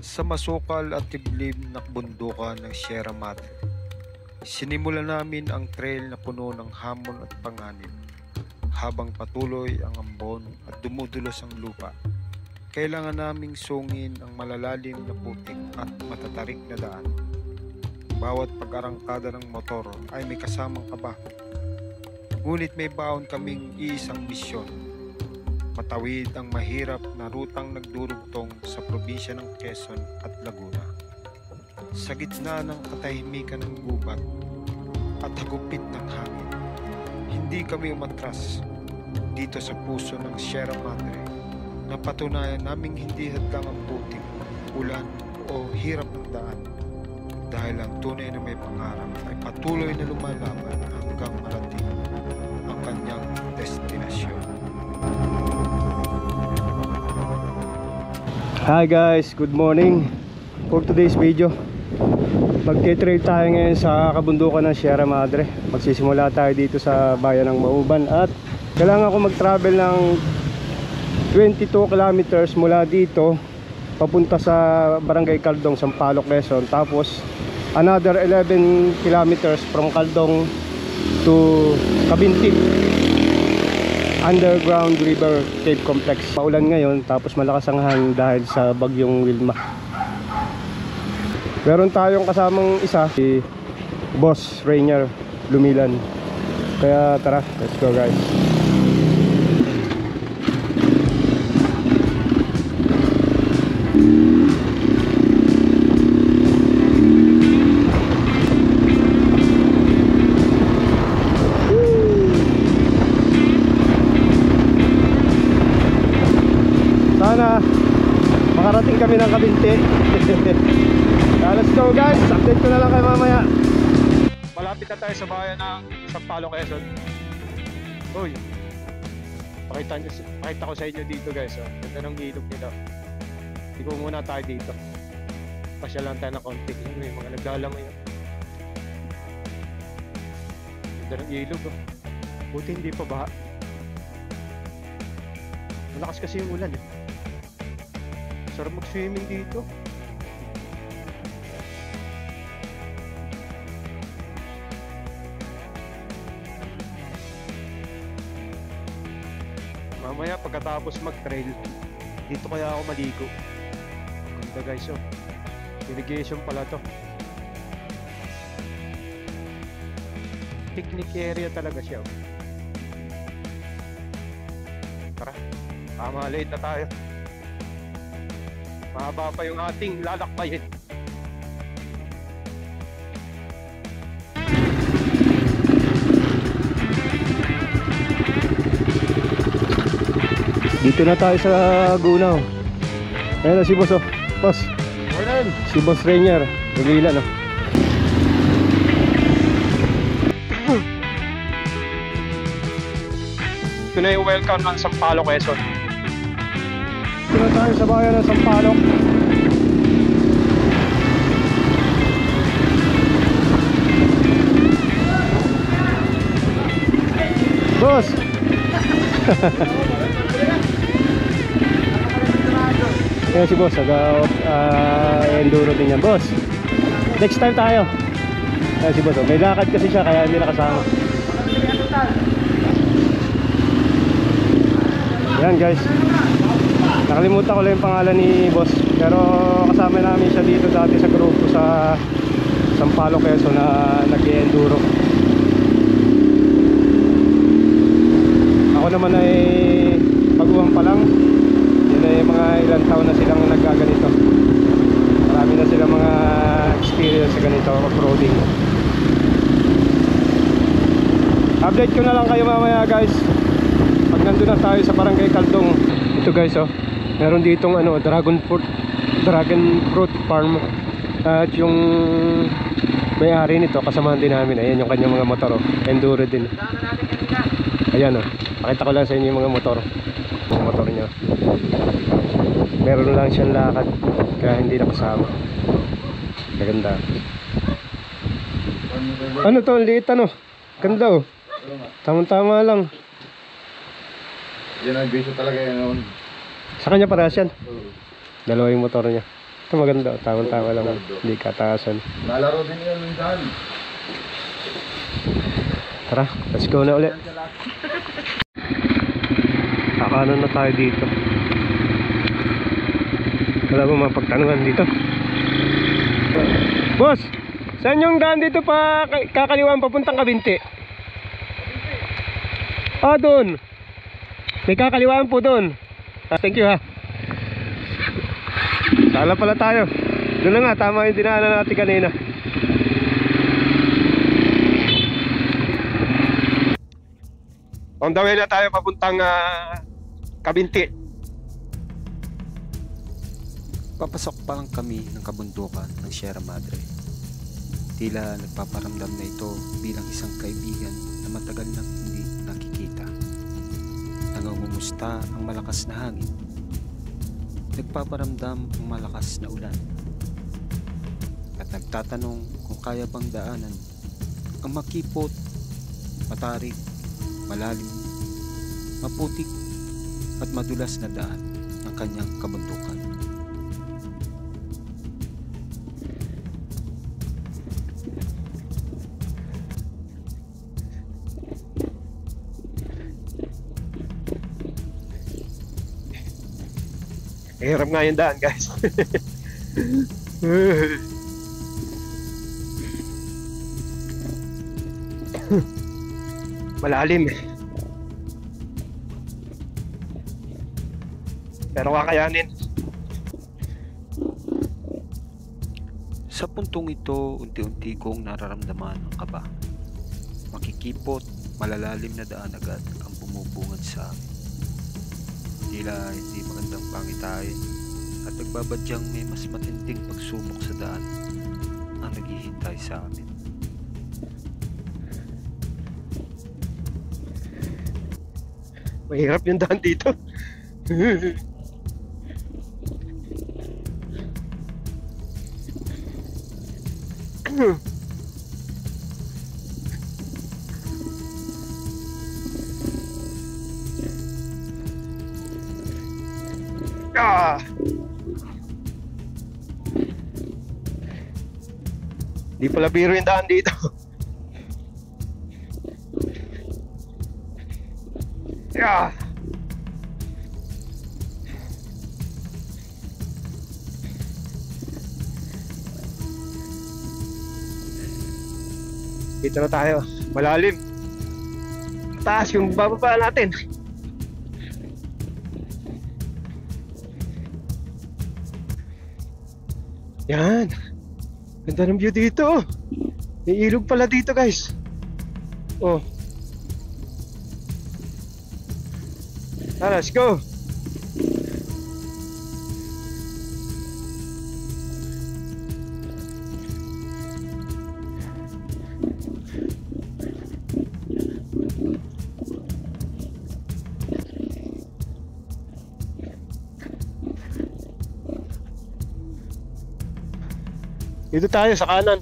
Sa masukal at tiblib na bundukan ng Sierra Madre, sinimulan namin ang trail na puno ng hamon at panganib. Habang patuloy ang ambon at dumudulos ang lupa, kailangan naming sungin ang malalalim na putik at matatarik na daan. Bawat pag-arangkada ng motor ay may kasamang kaba. Ngunit may baon kaming iisang misyon: matawid ang mahirap na rutang nagdurugtong sa probinsya ng Quezon at Laguna. Sa gitna ng katahimikan ng gubat at hagupit ng hangin, hindi kami umatras dito sa puso ng Sierra Madre, na patunayan naming hindi hadlang ang putik, ulan o hirap ng daan, dahil ang tunay na may pangarap ay patuloy na lumalaban hanggang marating ang kanyang destinasyon. Hi guys, good morning. For today's video, magte-trail tayo ngayon sa kabundukan ng Sierra Madre. Magsisimula tayo dito sa bayan ng Mauban at kailangan ko mag-travel ng 22 kilometers mula dito papunta sa Barangay Caldong, Sampaloc, Quezon. Tapos another 11 kilometers from Caldong to Cabinti Underground River Cave Complex. Maulan ngayon, tapos malakas ang hangin dahil sa bagyong Wilma. Meron tayong kasamang isa, si Boss Rainier Lumilan. Kaya tara, let's go guys. Sana makarating kami ng Cabinti. Let's go guys, update ko na lang kayo mamaya. Malapit na tayo sa bayan ng Sampaloc, Quezon. Uy, pakita ko sa inyo dito guys, oh. Ganda ng ilog nila. Iko muna tayo dito. Pasya lang tayo ng konti. May mga naglalangoy. Ganda ng ilog, oh. Buti hindi pa baha. Malakas kasi yung ulan, eh. Sarap mag-swimming dito. Mamaya pagkatapos mag-trail, dito kaya ako maligo. Ganda guys, oh. Irrigation pala to. Picnic area talaga siya, oh. Tara, tama, late na tayo. Mahaba pa yung ating lalakbayin. Dito na tayo sa Laguna, oh. Ayan na si Boss, oh. Boss. Morning. Si Boss Rainier Lumilan, oh. Ito na yung welcome ng Sampaloc, Quezon. Dito na tayo sa bayan ng Sampaloc. Boss. Kaya si Boss, enduro din yan. Boss, next time tayo. Kaya si Boss, may lakad kasi siya kaya hindi nakasama. Yan guys, nakalimutan ko lang yung pangalan ni Boss, pero kasama namin siya dito dati sa grupo sa Sampaloc, Quezon na nag-enduro. Ako naman ay baguhan pa lang. Yun ay mga ilang taon na silang naggaganito. Marami na silang mga experience sa ganito, off-roading. Update ko na lang kayo mamaya guys pag nandun na tayo sa Barangay Caldong. Ito guys, oh, meron ditong dragon fruit farm. At yung may-ari nito, kasamahan din namin. Ayan yung kanyang mga motor, oh. Enduro din. Ayan, oh. Pakita ko lang sa inyo yung mga motor. Yung motor niya. Meron lang siyang lakad, kaya hindi nakasama. Maganda. Ano to? Liit, ano? Ganda, oh. Tamang-tama lang. Yan ang bisyo talaga yan. Sa kanya parehas yan. Dalawa yung motor niya. Ito maganda, tama-tama lang. Hindi kataasan. Nalaro din yun ng daan. Tara, let's go na ulit. Kakanan na tayo dito. Wala ba mga pagtanungan dito? Boss, saan yung daan dito pa kakaliwaan papuntang Kabinti? Ah, doon. May kakaliwaan po doon. Thank you ha. Sala pala tayo. Doon na nga, tama yung dinaanan natin kanina. On the way na tayo papuntang Kabinti. Papasok pa lang kami ng kabundukan ng Sierra Madre. Tila nagpaparamdam na ito bilang isang kaibigan na matagal nang hindi nakikita. Nangungumusta ang malakas na hangin. Nagpaparamdam ang malakas na ulan. At nagtatanong kung kaya bang daanan ang makipot, matarik, malalim, maputik at madulas na daan ng kanyang kabundukan. Hirap nga yung daan, guys. Malalim. Pero kakayanin. Sa puntong ito, unti-unti kong nararamdaman ang kaba. Makikipot, malalalim na daan agad ang bumubungad sa amin. Tila hindi magandang pangitain at nagbabadyang may mas matinding pagsubok sa daan ang naghihintay sa amin. Mahirap yung daan dito. Di pala biro yung daan dito. Dito na tayo. Malalim. Taas yung bababa natin. Yan. Ganda ng view dito. May ilog pala dito, guys. Oh. Tara, let's go. Dito tayo sa kanan.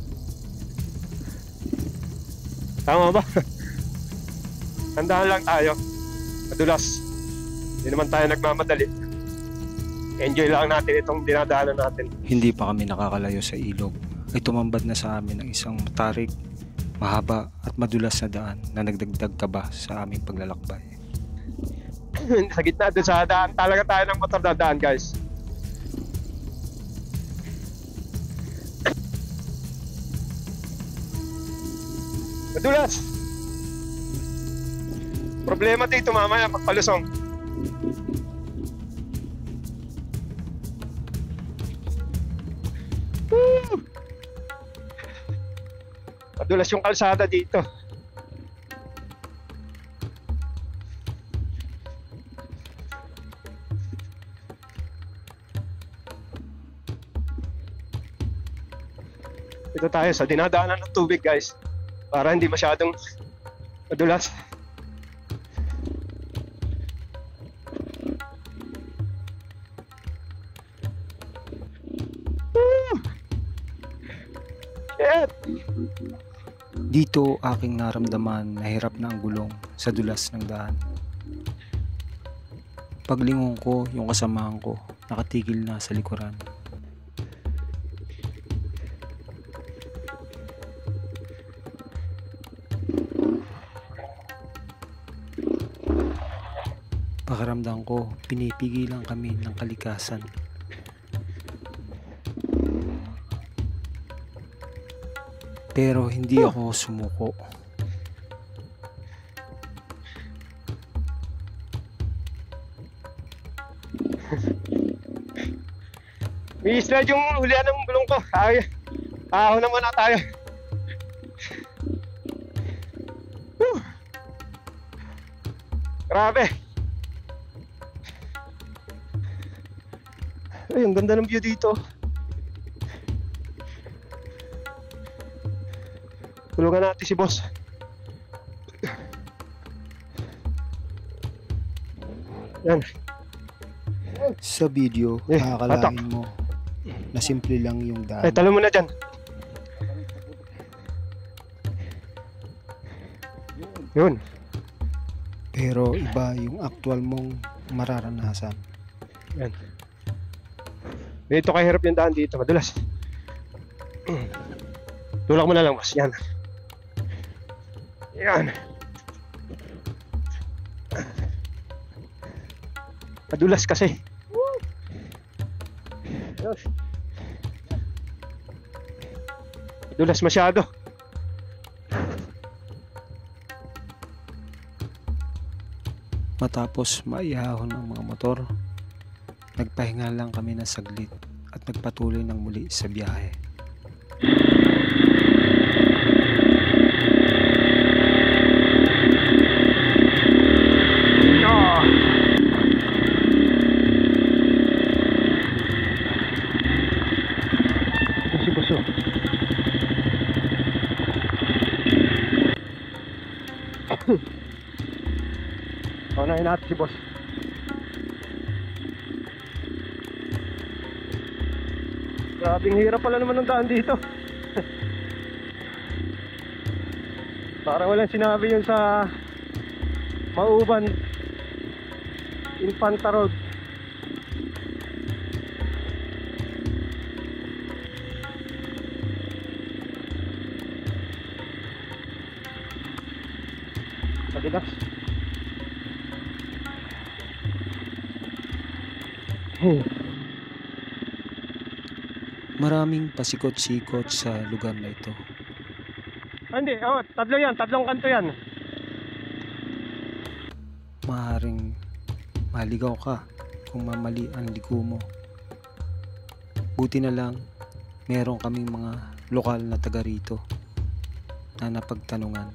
Tama ba? Tandaan lang tayo. Madulas. Hindi naman tayo nagmamadali. Enjoy lang natin itong dinadaanan natin. Hindi pa kami nakakalayo sa ilog ay tumambad na sa amin ang isang matarik, mahaba at madulas na daan na nagdagdag kaba sa aming paglalakbay. Sa gitna doon sa daan, talaga tayo ng motor dadaan, guys. Madulas. Problema dito mamaya pagpalusong. Madulas yung kalsada dito. Ito tayo sa dinadaanan ng tubig, guys. Para hindi masyadong madulas. Shit! Dito aking naramdaman na hirap na ang gulong sa dulas ng daan. Paglingon ko, yung kasamahan ko nakatigil na sa likuran. Pakiramdam ko, pinipigilan kami ng kalikasan. Pero hindi ako sumuko. I-slide yung hulihan ng bulong ko. Ahon naman na tayo. Grabe. Ay, ang ganda ng view dito. Tulungan natin si boss. Yan. Sa video, akalain mo na simple lang yung daan. Talo mo na dyan. Yun. Pero iba yung actual mong mararanasan. Yan. Dito kahirap yung daan dito, madulas. Tulak mo na lang, boss. Yan. Yan. Madulas kasi. Madulas masyado. Matapos maihahon ng mga motor, nagpahinga lang kami ng saglit at nagpatuloy ng muli sa biyahe. Si boss. Unahin natin si boss. Grabing hirap pala naman ng daan dito. Parang walang sinabi yun sa Mauban Infanta Road. Madilas. Maraming pasikot-sikot sa lugar na ito. Hindi, tatlo yan, tatlong kanto yan. Maaaring maligaw ka kung mamali ang liko mo. Buti na lang, meron kaming mga lokal na taga rito na napagtanungan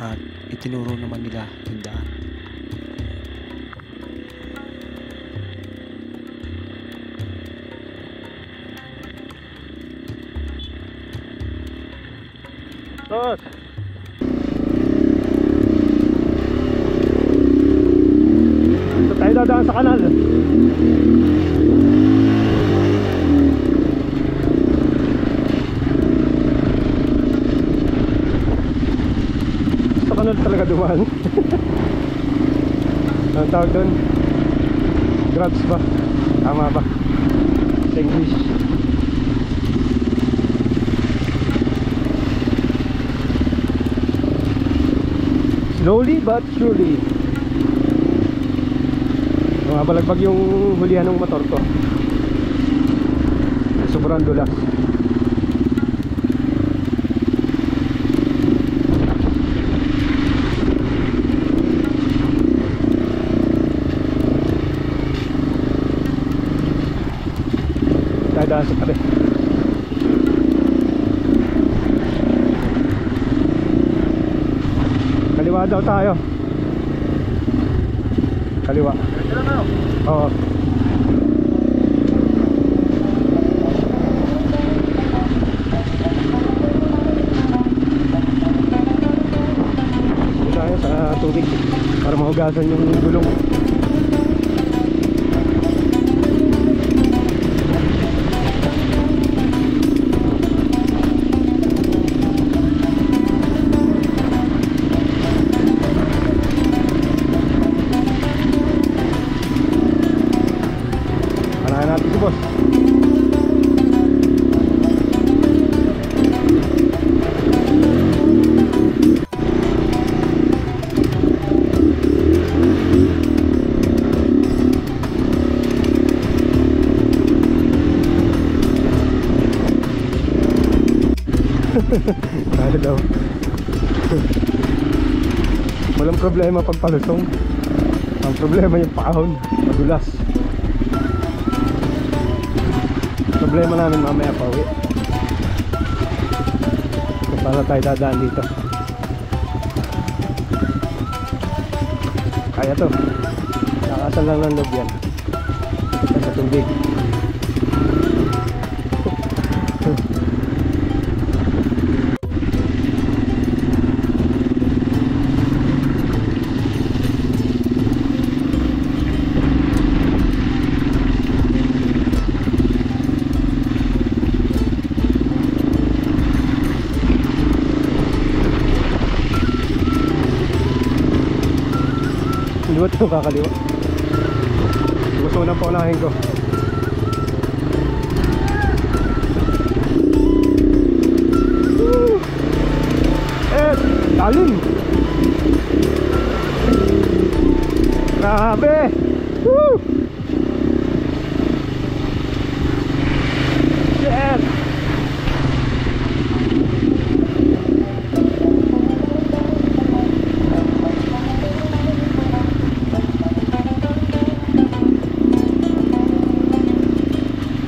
at itinuro naman nila yung daan. Boss. So tayo dadaan sa kanal. Sa kanal talaga dumaan. Anong tawag doon? Grabs ba? Tama ba? Sa English. Slowly but surely. Balagbag yung hulihan ng motor ko. Sobrang dulas. Dadaan sa tabi. Kaliwa daw tayo. Kaliwa. Oo. Tayo sa tubig para mahugasan yung gulong. Boss. Kaya daw. Walang problema pag palusong. Ang problema yung paahon, madulas. Problema namin mamaya pa uwi. Kung paano tayo dadaan dito. Kaya to. Nakasal lang ng loob yan. Sa tubig. Liwat yung kakaliwa. Gusto ko ng paunahin ko. Lalim. Grabe. Woo! Shit.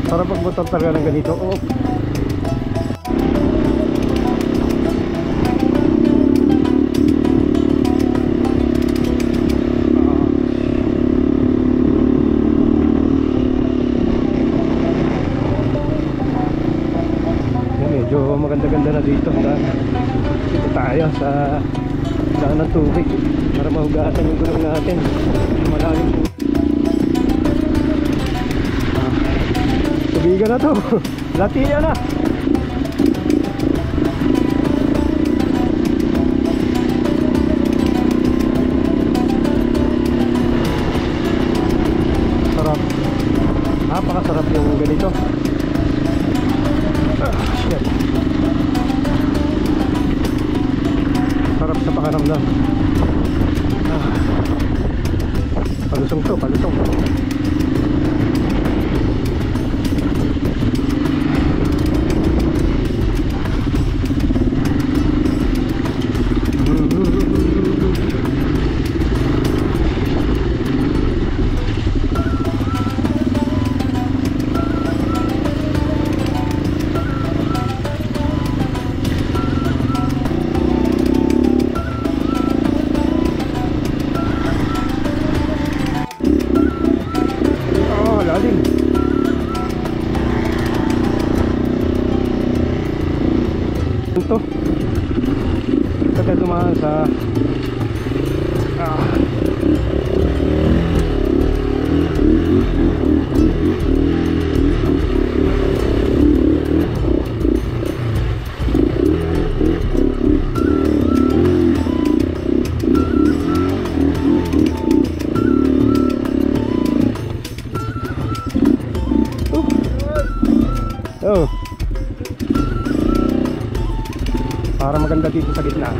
Sarap pagbutan talaga ng ganito. Oh. Medyo maganda-ganda na dito. Dito tayo sa daan ng tubig para mahugasan yung gulong natin. Malalim po. Tubigan na to. Latiya na. Sarap. Napakasarap yung ganito. Shit. Sarap sa pakaramdam. Palusong to, palusong. Ito kita dumaan sa para maganda dito sa gitna.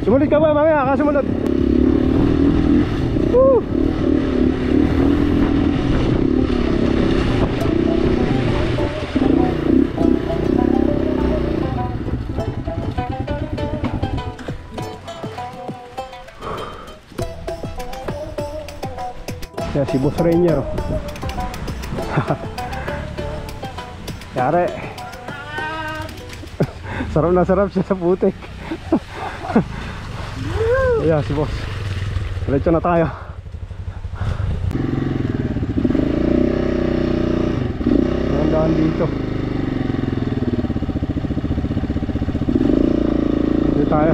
Sumunod ka ba mamaya? Sumunod. Woo! Kaya si Boss Rainier. Yari. Sarap na sarap siya sa putik. Ayan si Boss. Diretso na tayo. Nandaan dito. Dito tayo.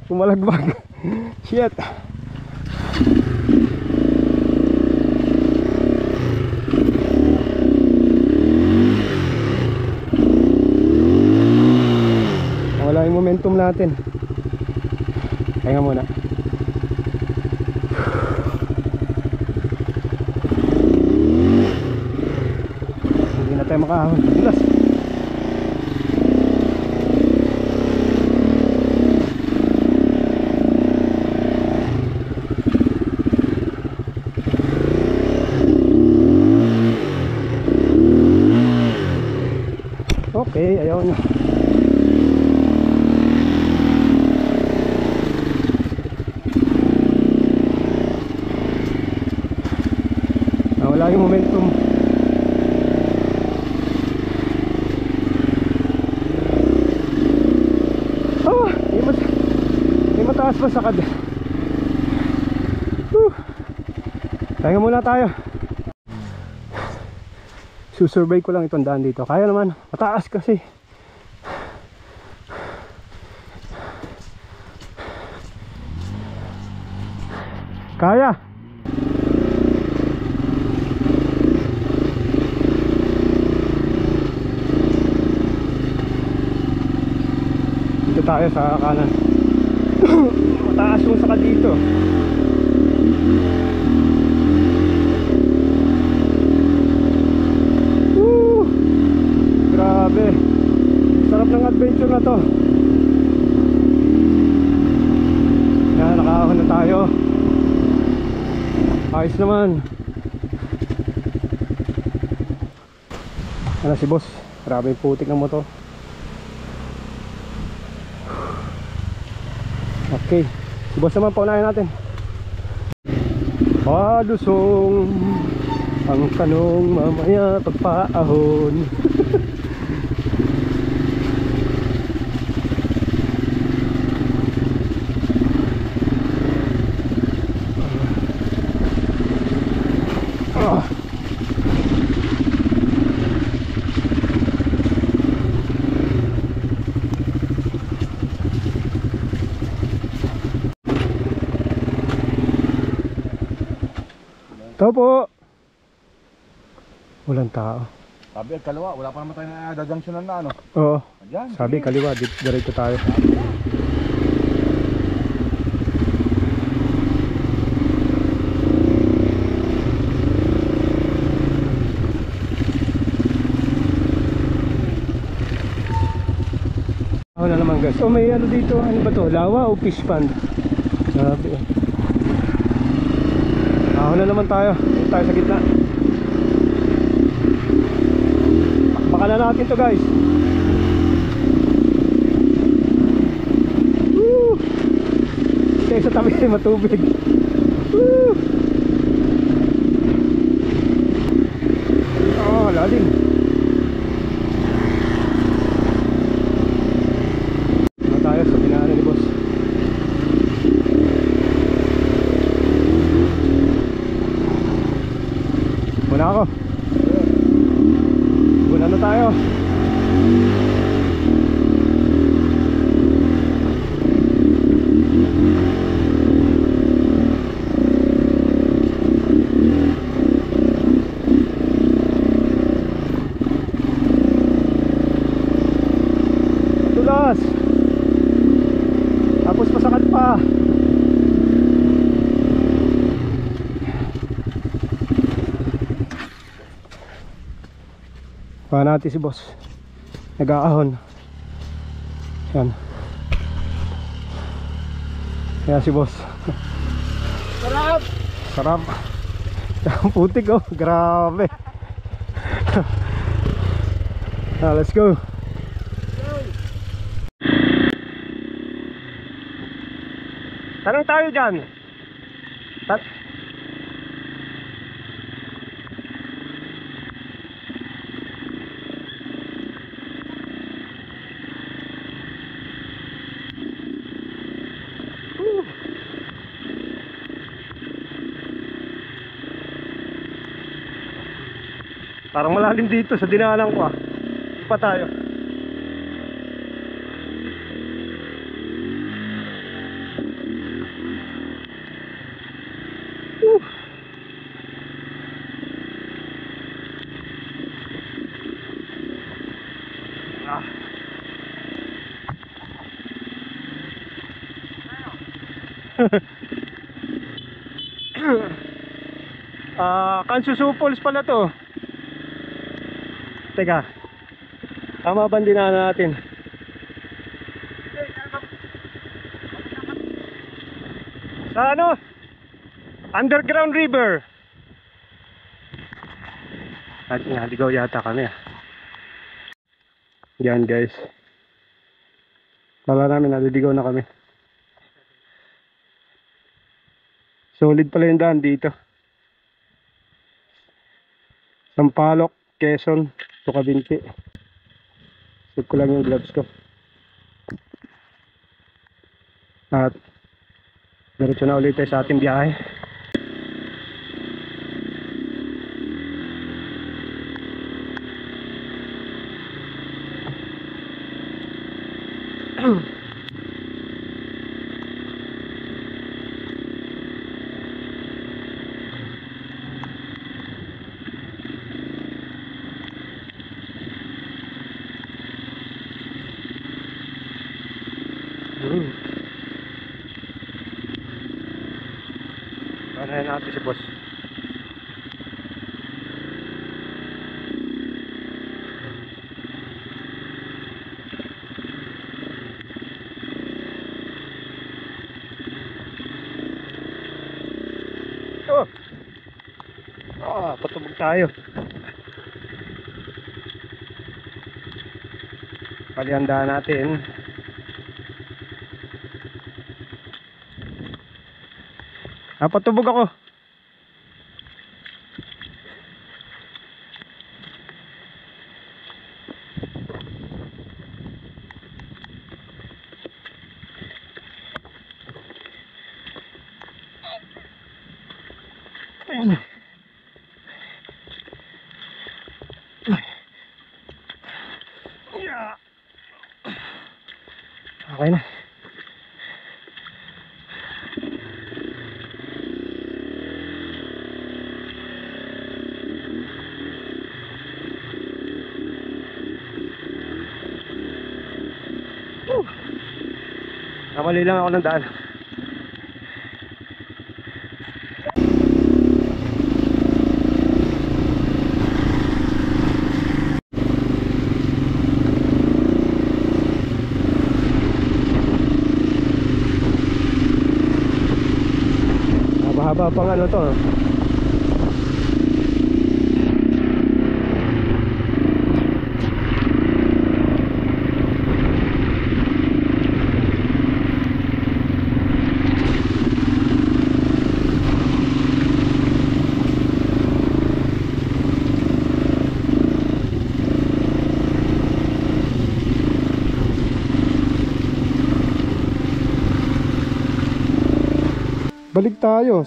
Pumalagbag. Shit. Wala yung momentum natin. Kaya muna. makahon. Bilas. Okay, ayaw nyo. Wala yung momentum. May mataas pa sakad. Tayo muna tayo. Susurvey ko lang itong daan dito. Kaya naman, mataas kasi. Kaya. Dito tayo sa kanan. Mataas yung saka dito. Grabe. Sarap ng adventure na to. Yan, nakahon na tayo. Ayos naman. Ano si boss? Grabe yung putik ng motor. Okay, si boss naman paunahin natin. Palusong ang kanong mamaya pagpaahon. Tao po. Walang tao. Sabi kaliwa, wala pa naman tayo na dajunctionan na ano. Oo. Ayan, Sabi kaliwa, diretso tayo. Ako na naman guys. Oh, may ano dito, ano ba to? Lawa o fish pond? Sabi. Ako na naman tayo. Dito tayo sa gitna. Baka na natin to guys. Woo! Tayo sa tabi matubig. Woo! Oh, lalim. Ano tayo sa pinaanan ni boss? Muna ako. Muna na tayo. Tulas. Tapos pasakad pa. Paha natin si boss. Nag-aahon. Yan. Kaya si boss. Sarap! Sarap. Ang putik oh. Grabe. Let's go. Tanong tayo dyan. Parang malalim dito sa dinaanan ko ah. Ipa tayo. Kansusu Falls pala to. teka. Tama ba dinaanan natin? Sa ano? Underground river. At naligaw yata kami. Yan guys. Kala namin naliligaw na kami. Solid pala yung daan dito. Sampaloc, Quezon, Tucabinti. Sip ko lang yung gloves ko. At diretso na ulit tayo sa ating biyahe. Panahin natin si boss. Patubog tayo. Palihandaan natin. Patubog ako. Ayan. Okay na. Kamali lang ako ng daan. Haba pang ano to. Balik tayo.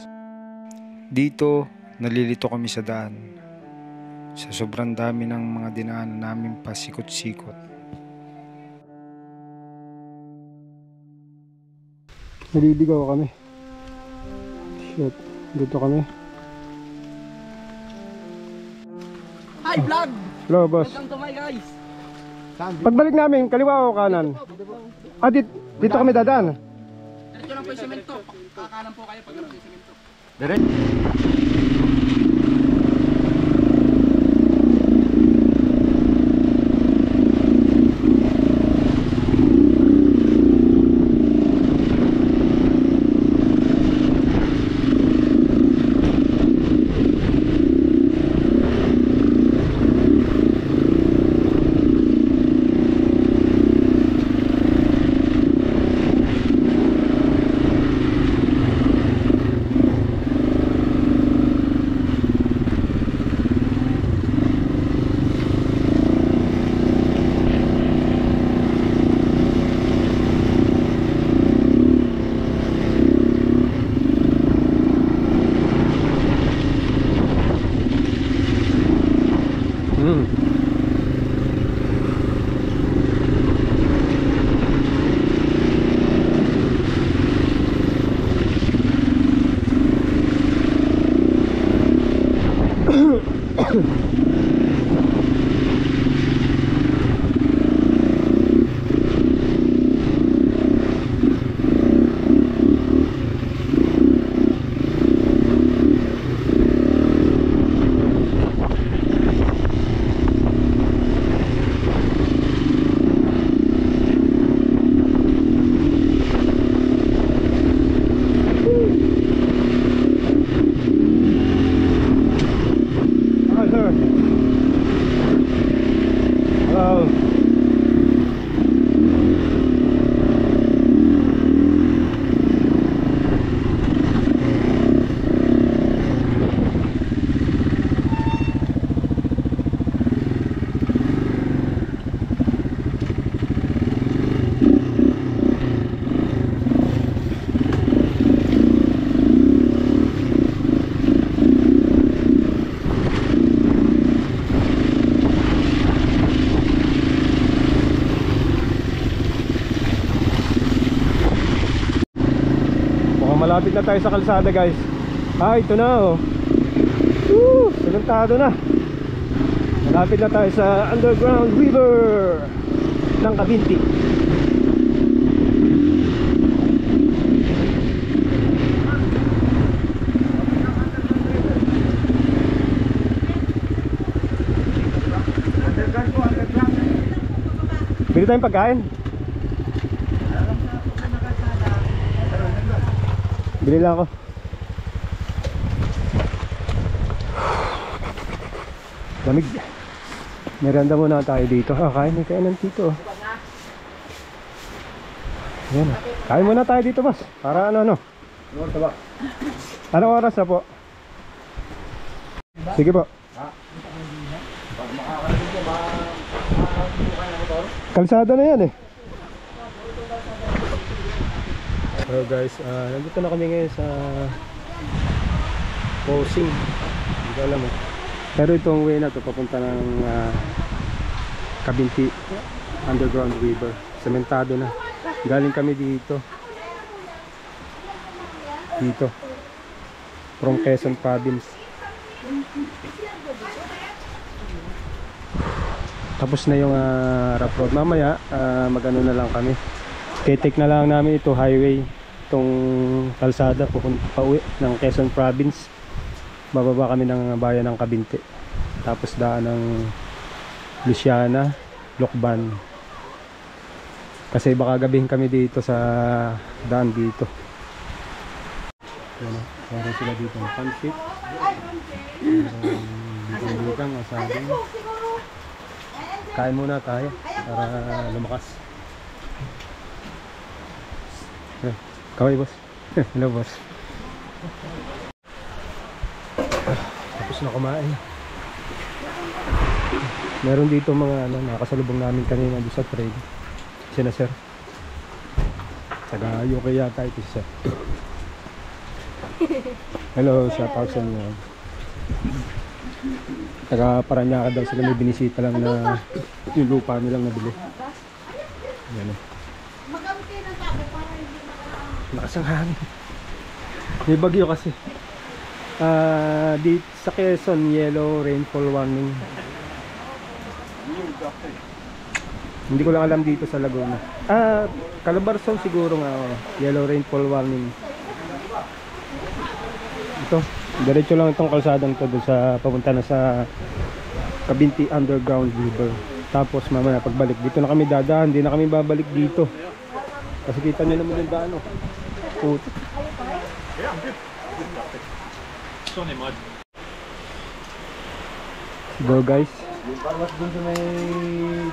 Dito, nalilito kami sa daan. Sa sobrang dami ng mga dinaanan namin pasikot-sikot. Naliligaw kami. Shit, dito kami. Hi vlog! Hello boss. Welcome to my guys! Pagbalik namin, kaliwa o kanan? Dito kami dadaan. Diretso lang po yung semento. Kakanan po kayo pag ano yung semento. malapit na tayo sa kalsada guys. Ito na oh. Sementado na. Malapit na tayo sa underground river ng Cavinti. Bili tayong pagkain. Bili lang ako. Lamig. Merenda muna tayo dito. Kain may kainan dito. Ayan. Kain muna tayo dito, boss. Para ano. Anong oras na po? Sige po. Kalsada na yan eh. Hello guys, nandito na kami ngayon sa Posing. Hindi ko alam eh. Pero itong way na to papunta ng Cavinti Underground River. Sementado na. Galing kami dito. From Quezon Province. Tapos na yung rough road. Mamaya magano na lang kami. Take na lang namin ito highway, itong kalsada pauwi ng Quezon Province. Bababa kami ng bayan ng Cavinti. Tapos daan ng Luciana, Lokban. Kasi baka gabihin kami dito sa daan dito. Yan, meron sila dito ng pancit. Dito ang asabing. Kain muna tayo para lumakas. Kaway boss. Hello boss. Tapos na kumain. Meron dito mga nakasalubong namin kanina doon sa trade. Sina sir. Taga UK yata ito sir. Hello, shout out sa inyo. Taga Paranaque daw sila, may binisita lang na yung lupa nilang nabili. Yan o. Lakas ang hangin. May bagyo kasi. Dito sa Quezon, yellow rainfall warning. Hindi ko lang alam dito sa Laguna. Calabarzon siguro nga, yellow rainfall warning. Ito, diretso lang itong kalsadang to doon sa papunta na sa Cavinti Underground River. Tapos mamaya pagbalik dito na kami dadaan, hindi na kami babalik dito. Kasi kita nyo naman yung daan, oh. Puto. Go guys. Yung parwas dun sa may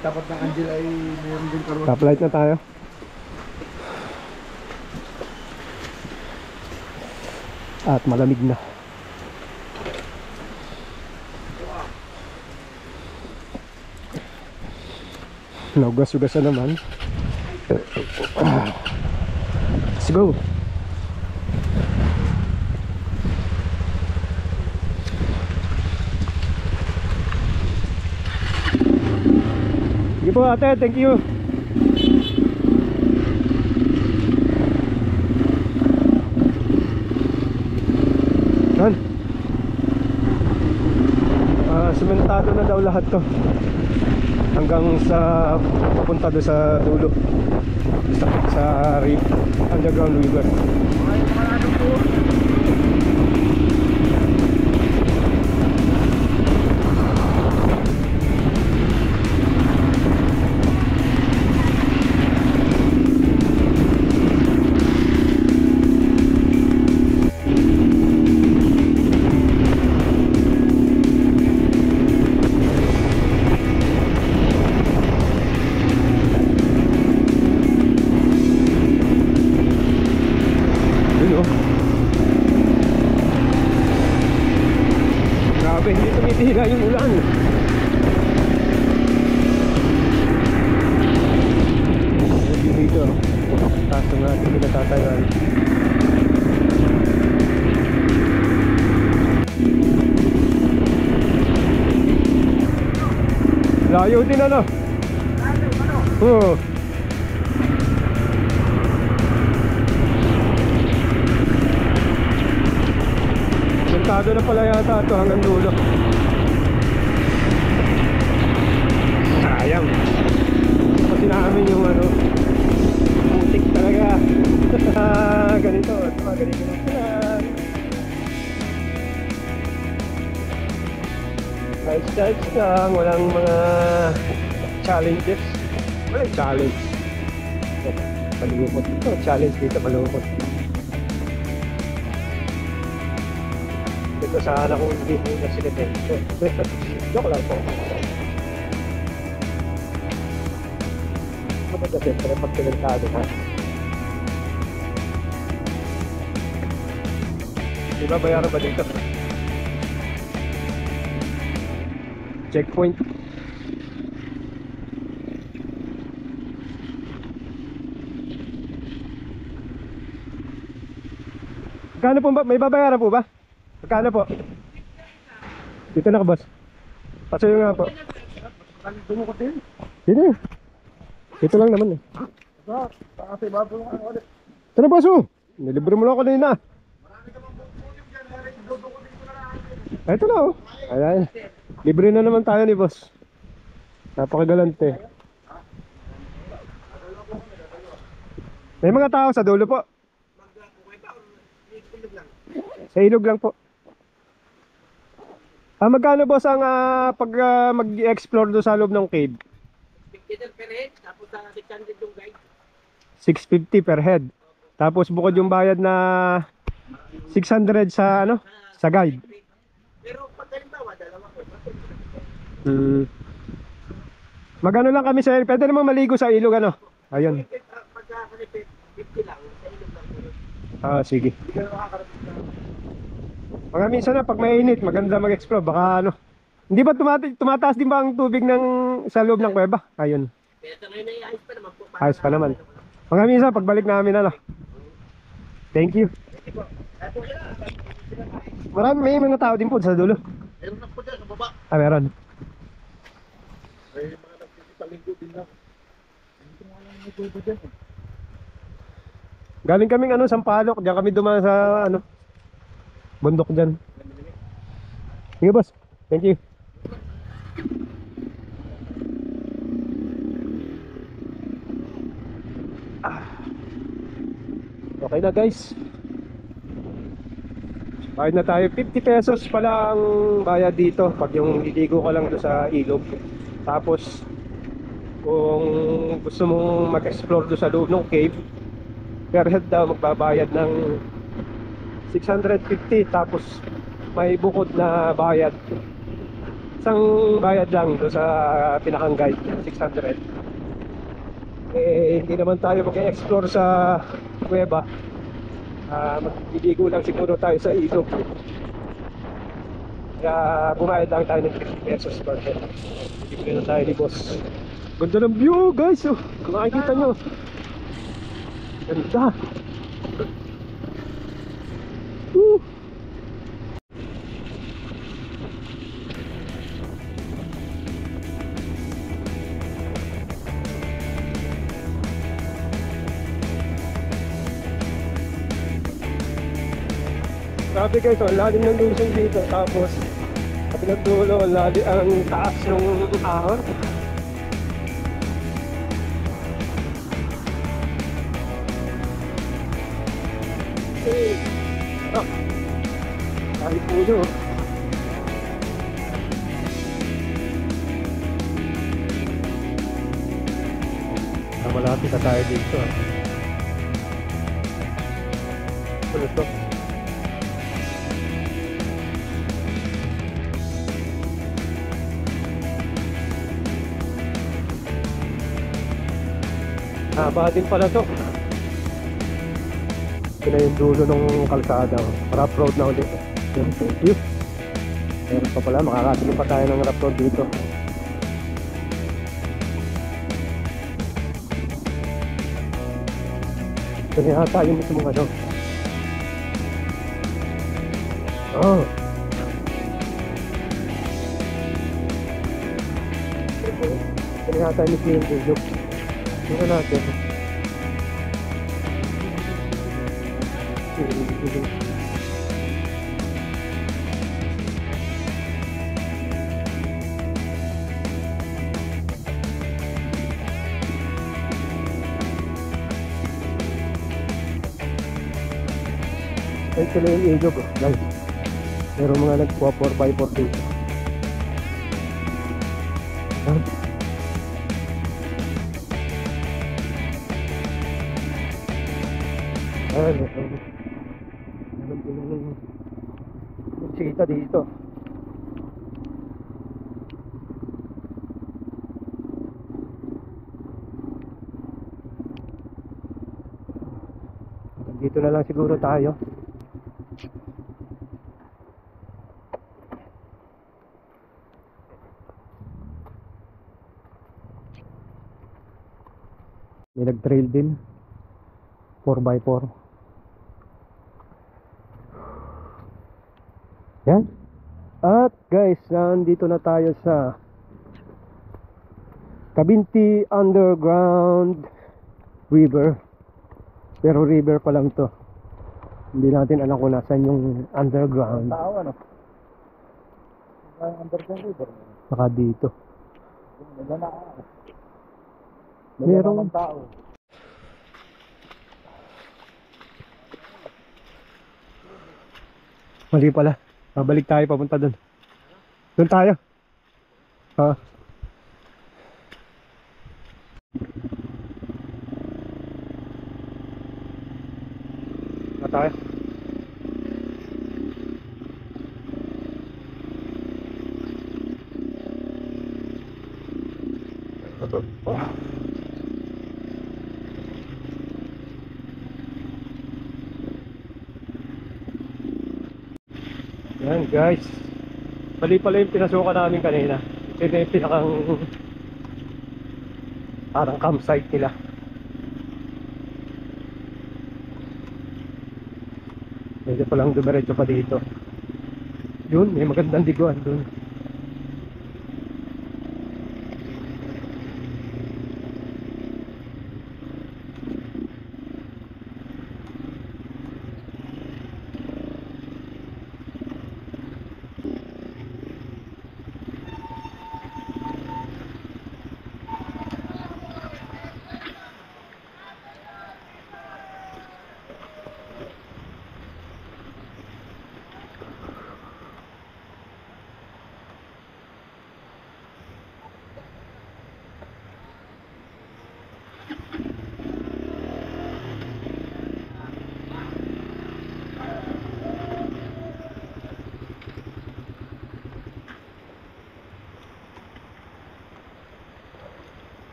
tapat ng Angel ay mayroon din parwas. Top light na tayo. At malamig na. Naugas-ugasan naman. Let's go. Sige po ate, thank you. Yan. Sementado na daw lahat to. Hanggang sa papunta doon sa dulo. Sa underground river. Grabe, hindi tumitila yung ulan. Dito, taas na natin pinatatagal. Layo din ano? Oo. kalsada na pala yata ito hanggang dulo. Sayang. Kasi namin yung ano, putik talaga. Ganito, ganito na pala. Guys lang, walang mga challenges. Walang challenge. Malungkot dito, challenge dito, malungkot. Dito sana kung hindi mo na sila dito. Joke lang po. Maganda siyempre pag pinagkado ha. Diba bayaran ba dito? Checkpoint. Magkano po ba? May babayaran po ba? Magkano po? Dito na ka, boss. Pasuyo nga po. Dumukot din. Dito. Dito lang naman eh. Kasi bago lang ako ulit. Ito na, boss oh. Nilibre mo lang ako kanina. Ito na oh. Ayan. Libre na naman tayo ni boss. Napakagalante. May mga tao sa dulo po. Sa ilog lang po. Magkano boss ang pag mag-explore do sa loob ng cave? 50 per head, tapos 600 yung guide. 650 per head. Tapos bukod yung bayad na 600 sa ano? Sa guide. Pero pag halimbawa, dalawa ko. Magano lang kami sa pwede naman maligo sa ilog ano? Ayun. Pag 50 lang, sa ilog lang. Sige. Mga minsan na pag mainit, maganda mag-explore. Baka ano. Hindi ba tumataas din ba ang tubig ng sa loob ng kuweba? Ayun. Kaya sa ngayon ay ayos pa naman po. Ayos pa naman. Mga minsan pagbalik namin ano. Thank you. May mga tao din po sa dulo. Meron na po dyan sa baba. Meron. May mga nagpipalinggo din na. Hindi ko nga lang nagpipalinggo dyan. Galing kaming ano, Sampaloc. Diyan kami dumaan sa ano, bundok dyan. Sige boss. Thank you. Okay na guys. Bayad na tayo. 50 pesos pala ang bayad dito pag yung liligo ka lang doon sa ilog. Tapos kung gusto mong mag-explore doon sa loob ng cave, per head daw magbabayad ng 650. Tapos may bukod na bayad. Isang bayad lang doon sa pinakang guide, 600. Hindi naman tayo mag-explore sa kuweba. Magliligo lang siguro tayo sa ilog. Kaya bumayad lang tayo ng 50 pesos per head. Bibili na tayo ni boss. Ganda ng view guys oh. Kung makikita nyo, ganda. Grabe guys, ang lalim ng lusong dito. Tapos sa pinagdulo, ang taas ng ahon. Kahit puno. Malapit na tayo dito. Ano to? Haba din pala to. Ito na yung dulo ng kalsada. Rough road na ulit. Yun. Meron pa pala, makakasili pa tayo ng rough road dito. Ito na yata yung mismong ano. Ito na yata yung mismong dulo. Tingnan natin. Ay, sila yung ilog, oh, guys. Meron mga nagkuha 4x4 dito. Huh? Meron din yung magsita dito. Dito na lang siguro tayo. May nag-trail din 4x4. Yan. At guys, nandito na tayo sa Cabinti Underground River. Pero river pa lang to. Hindi natin alam kung nasan yung underground. Tao, ano? Ang underground river. Saka dito. Wala na. Merong tao. mali pala. Babalik tayo papunta doon. Doon tayo. Ha. Tayo. Yan guys, mali pala yung pinasukan namin kanina. Ito yung pinakang parang campsite nila. Medyo palang dumiretso pa dito. Yun, may magandang diguan dun.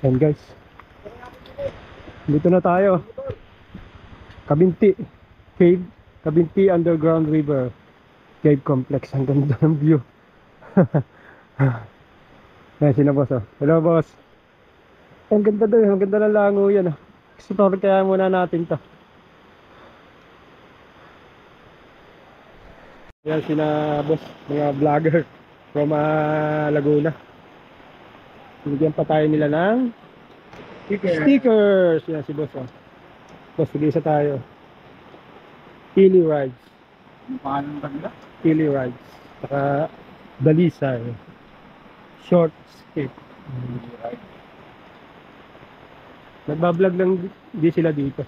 Yan guys, dito na tayo. Cabinti Cave, Cabinti Underground River Cave Complex. Ang ganda ng view. Yan sina boss, oh. Hello boss. Ang ganda doon, ang ganda ng lango yan, oh. Explore kaya muna natin to. Yan sina boss, mga vlogger from Laguna. Bigyan pa tayo nila ng stickers. Yan si boss, oh. Boss, sige isa tayo. Pili Rides. Paano kanila? Pili Rides. Saka Dalisay. Short Escape. Nagbablog lang di sila dito.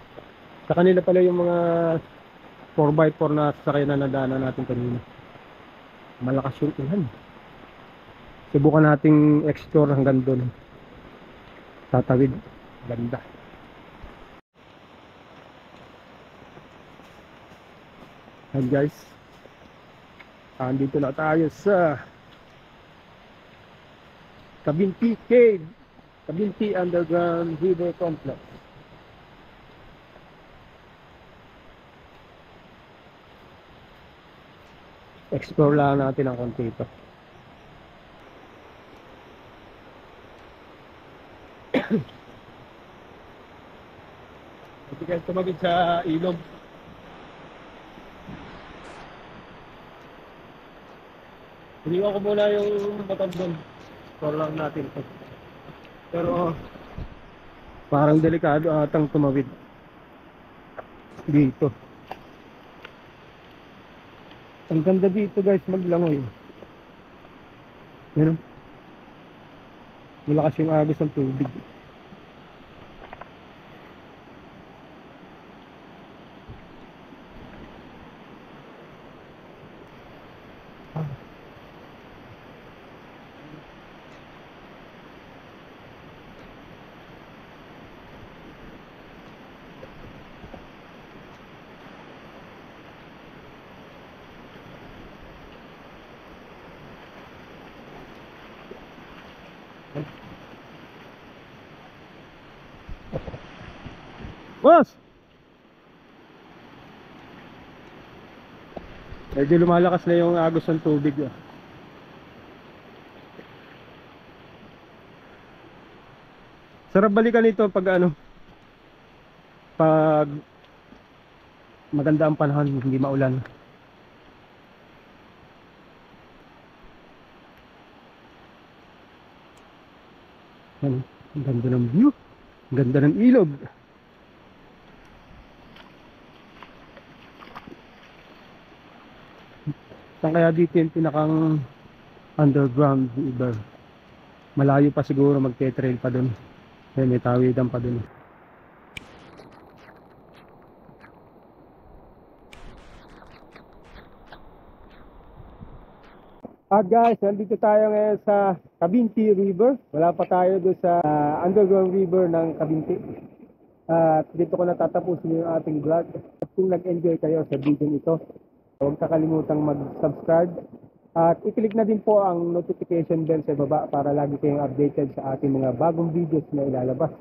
Sa kanila pala yung mga 4x4 na sakay na nadaanan natin kanina. Malakas yung ulan. Subukan nating explore hanggang doon. Tatawid. Ganda. And guys, andito na tayo sa Cabinti Cave, Cabinti Underground River Complex. Explore lang natin ang konti ito. Hindi guys, tumagid sa ilog. Iniwan ko muna yung motor doon. Explore lang natin ito. Pero parang delikado atang tumawid dito. Ang ganda dito guys, maglangoy. Yan, malakas yung agos ng tubig. Boss! Medyo lumalakas na yung agos ng tubig. Sarap balikan ito pag pag maganda ang panahon, hindi maulan. Yan, ang ganda ng view, ang ganda ng ilog. Saan kaya dito yung pinakang underground river? Malayo pa siguro, magte-trail pa dun. May tawidan pa dun. At guys, nandito tayo ngayon sa Cabinti River. Wala pa tayo doon sa underground river ng Cabinti. At dito ko natatapusin yung ating vlog. At kung nag-enjoy kayo sa video ito, huwag kakalimutang mag-subscribe. At i-click na din po ang notification bell sa baba para lagi kayong updated sa ating mga bagong videos na ilalabas.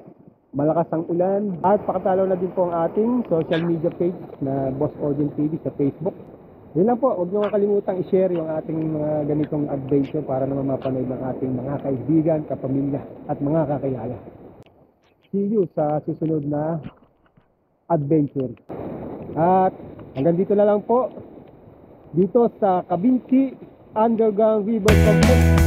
Malakas ang ulan. At pakatalaw na din po ang ating social media page na Boss Odin TV sa Facebook. Yun lang po, huwag nyo kakalimutang i-share yung ating mga ganitong adventure para naman mapanood ng ating mga kaibigan, kapamilya at mga kakilala. See you sa susunod na adventure. At hanggang dito na lang po. Dito sa Cabinti Underground River Complex.